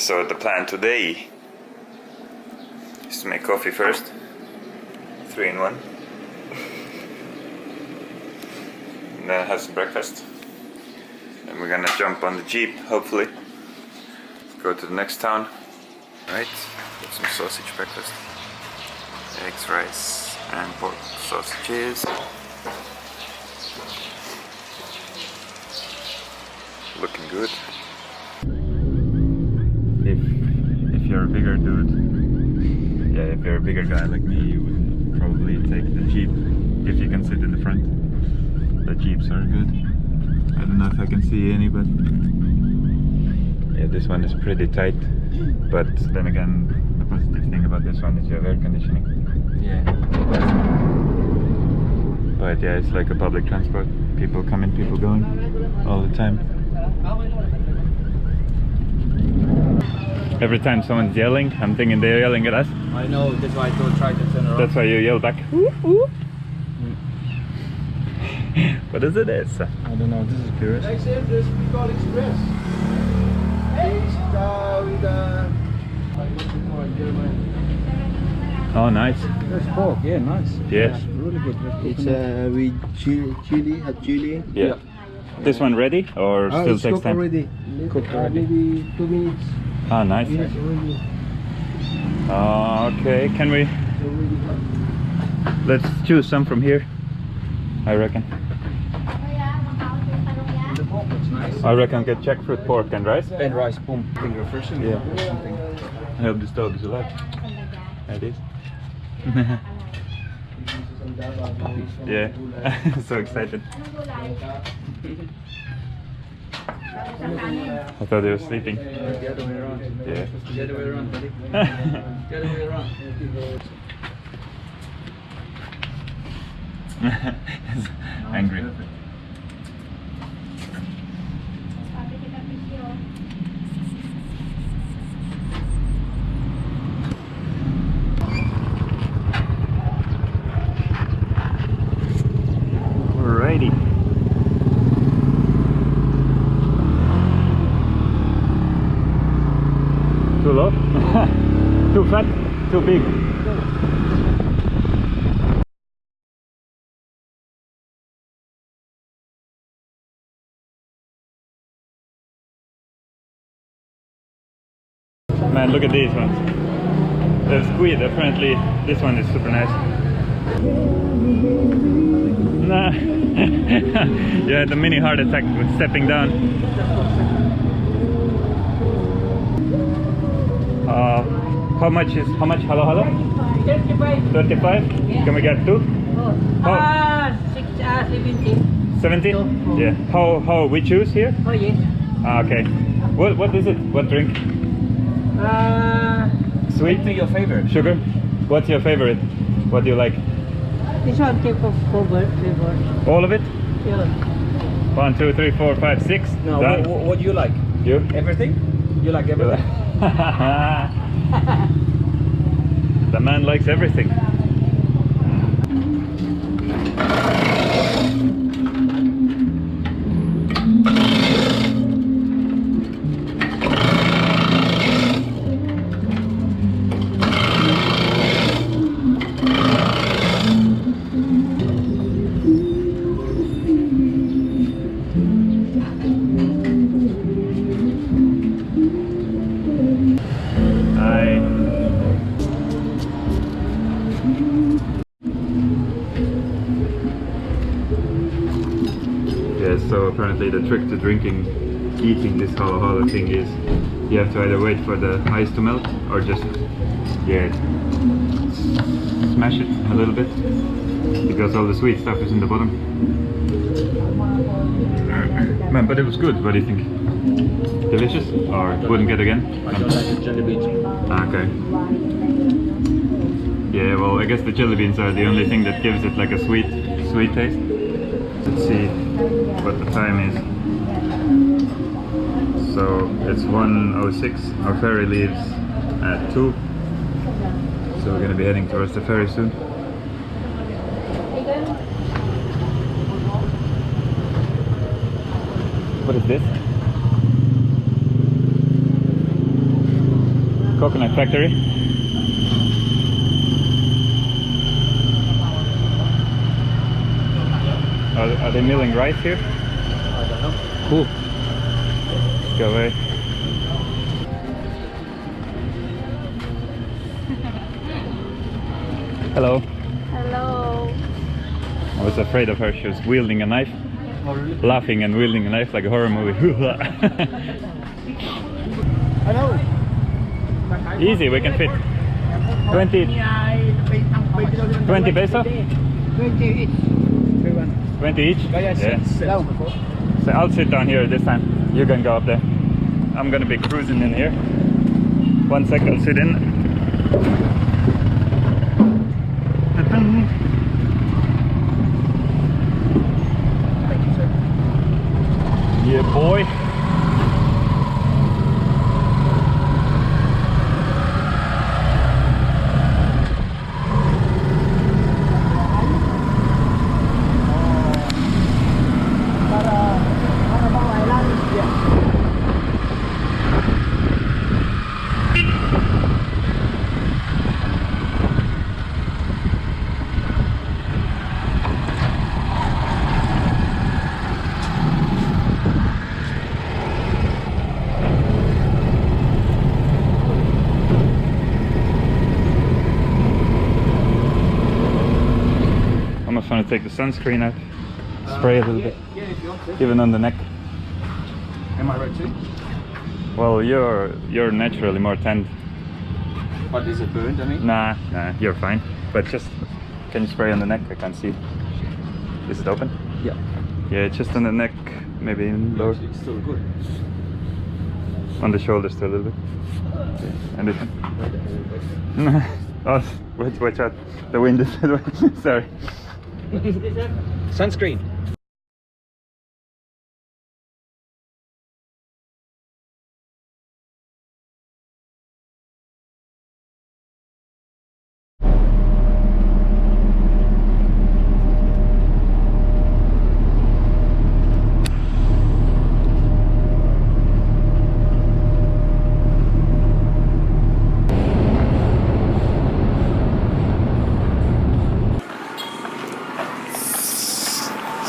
So the plan today is to make coffee first, 3 in 1, and then have some breakfast. And we're gonna jump on the Jeep, hopefully, go to the next town. Right, get some sausage breakfast, eggs, rice, and pork sausages. Looking good. If you're a bigger dude, yeah, if you're a bigger guy like me, you would probably take the Jeep if you can sit in the front. The Jeeps are good. I don't know if I can see any, but yeah, this one is pretty tight. But then again, the positive thing about this one is you have air conditioning. Yeah. But yeah, it's like a public transport. People come in, people going all the time. Every time someone's yelling, I'm thinking they're yelling at us. I know, that's why I don't try to turn around. That's why you yell back. What is it? I don't know, this is curious. Next address we call Express. Oh, nice. There's pork, yeah, nice. Yes. Yeah, really good. It's with chili. Yeah. This one ready or still it's takes cooked time? already. Cooked already. Maybe 2 minutes. Ah, nice. Yes, already. Okay, can we? Let's choose some from here, I reckon. The pork looks nice. I reckon get jackfruit pork and rice. And rice, boom. Think refreshing. Yeah. Or something. I hope this dog is alive. It is. Yeah, so excited. I thought he was sleeping. The other way around. Yeah. The other way around, buddy. The other way around. He's angry. Alrighty. Too low? Too fat? Too big? Man, look at these ones. The squid, apparently this one is super nice. Nah. Yeah, the mini heart attack with stepping down. How much? Hello, hello? 35. 35? Yeah. Can we get 2? Oh. 70. 70? Oh. Yeah. How we choose here? Oh, yes. Okay. What is it? What drink? Sweet? Anything your favorite? Sugar? What's your favorite? What do you like? This one type of flavor. All of it? Yeah. 1, 2, 3, 4, 5, 6. No, Done. what do you like? You? Everything? You like everything? The man likes everything. So apparently the trick to eating this halo thing is you have to either wait for the ice to melt or just, yeah, smash it a little bit because all the sweet stuff is in the bottom. Man, but it was good. What do you think? Delicious? Or wouldn't get again? I don't like the jelly beans. Okay. Yeah, well, I guess the jelly beans are the only thing that gives it like a sweet taste. Let's see what the time is. So it's 1:06. Our ferry leaves at 2. So we're gonna be heading towards the ferry soon. What is this? coconut factory. Are they milling rice here? I don't know. Cool. Let's go away. Hello. Hello. I was afraid of her. She was wielding a knife. Oh, really? Laughing and wielding a knife like a horror movie. Hello. Easy, we can fit 20 peso? 20 each. 20 each? Yeah. So I'll sit down here this time. You can go up there. I'm gonna be cruising in here. 1 sec, I'll sit in. Yeah, boy. Trying to take the sunscreen out, spray a little bit, Yeah, if you want to. even on the neck. Am I right too? Well, you're naturally more tanned. But is it burned, I mean? Nah, you're fine. But just, can you spray on the neck? I can't see. Is it open? Yeah. Yeah, just on the neck, maybe in lower. It's still good. On the shoulders too a little bit. Yeah. And this one. Oh, watch out. The wind is that way. Sorry. What is this, sir? Sunscreen.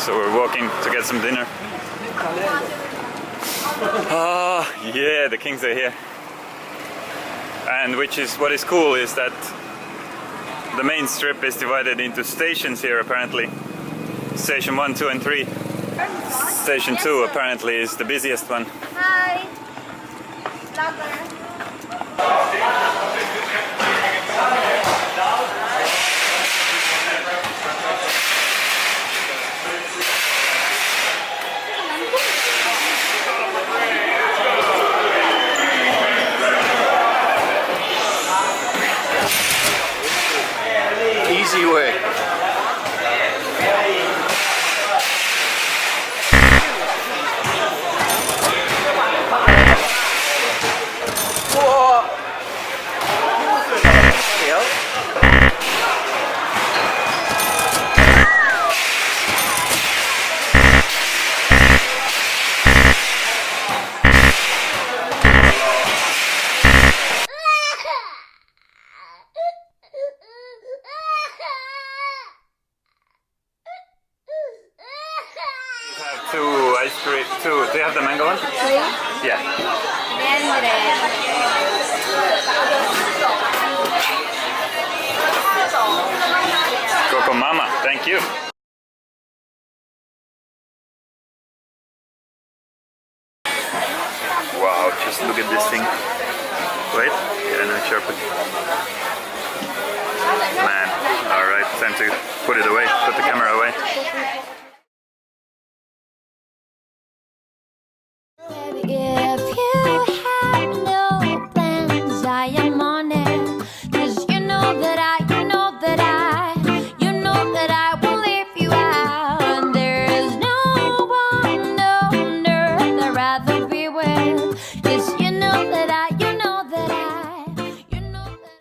So we're walking to get some dinner. Ah, yeah, the kings are here. And what is cool is that the main strip is divided into stations here apparently. Station 1, 2 and 3. Station 2 apparently is the busiest one. Hi. Vlogger. Easy way. Two ice cream, two. Do you have the mango one? Yeah. Coco Mama, thank you. Wow, just look at this thing. Wait, yeah, no, sharpen. Man, alright, time to put it away, put the camera away.